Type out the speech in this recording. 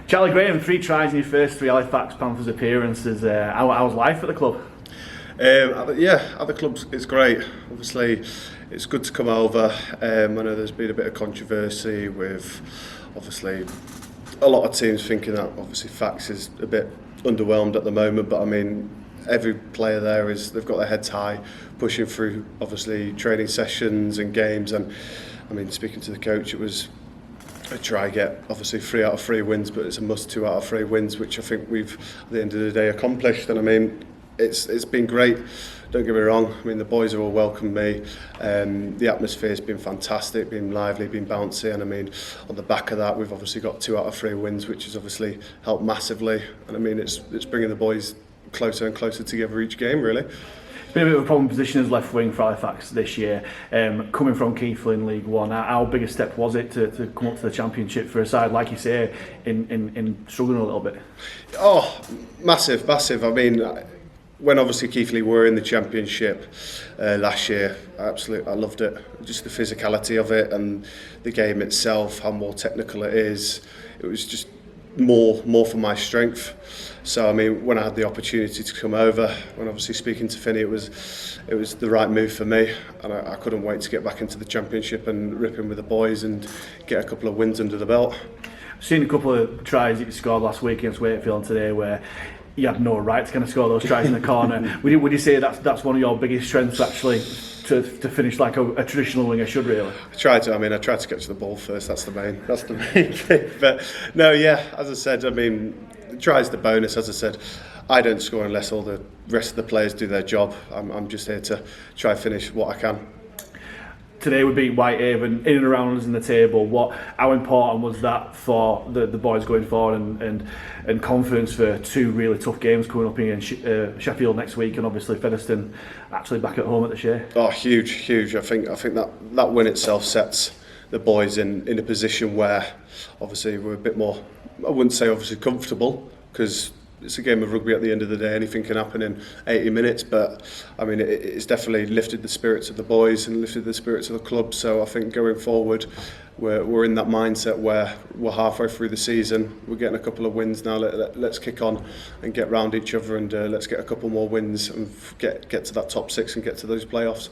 Charlie Graham, 3 tries in your first 3 Halifax Panthers appearances. How's life at the club? At the club it's great. Obviously, it's good to come over. I know there's been a bit of controversy with, obviously, a lot of teams thinking that obviously Fax is a bit underwhelmed at the moment. But I mean, every player there they've got their heads high, pushing through obviously training sessions and games. And I mean, speaking to the coach, it was I try get obviously 3 out of 3 wins, but it's a must 2 out of 3 wins, which I think we've at the end of the day accomplished. And I mean, it's been great. Don't get me wrong. I mean, the boys have all welcomed me. The atmosphere's been fantastic, been lively, been bouncy, and I mean, on the back of that, we've obviously got 2 out of 3 wins, which has obviously helped massively. And I mean, it's bringing the boys closer and closer together each game, really. Been a bit of a problem position as left wing for Halifax this year. Coming from Wakefield in League One, how big a step was it to come up to the Championship for a side, like you say, in struggling a little bit? Oh, massive. I mean, when obviously Keighley were in the Championship last year, I loved it. Just the physicality of it and the game itself, how more technical it is. It was just more for my strength. So I mean, when I had the opportunity to come over, when obviously speaking to Finney, it was the right move for me, and I couldn't wait to get back into the Championship and rip in with the boys and get a couple of wins under the belt. I've seen a couple of tries that you scored last week against Wakefield today where you had no right to kind of score those tries in the corner. Would you say that's one of your biggest strengths, actually, to finish like a traditional winger should, really? I tried to get to the ball first. That's the main thing. But no, yeah, as I said, I mean, the try's the bonus. As I said, I don't score unless all the rest of the players do their job. I'm just here to try and finish what I can. Today we beat Whitehaven in and around us in the table. How important was that for the boys going forward and confidence for 2 really tough games coming up against Sheffield next week and obviously Featherstone actually back at home at the Shea? Oh, huge. I think that win itself sets the boys in a position where obviously we're a bit more, I wouldn't say obviously comfortable, because it's a game of rugby at the end of the day. Anything can happen in 80 minutes, but I mean, it's definitely lifted the spirits of the boys and lifted the spirits of the club. So I think going forward, we're in that mindset where we're halfway through the season. We're getting a couple of wins now. Let's kick on and get round each other, and let's get a couple more wins and get to that top 6 and get to those playoffs.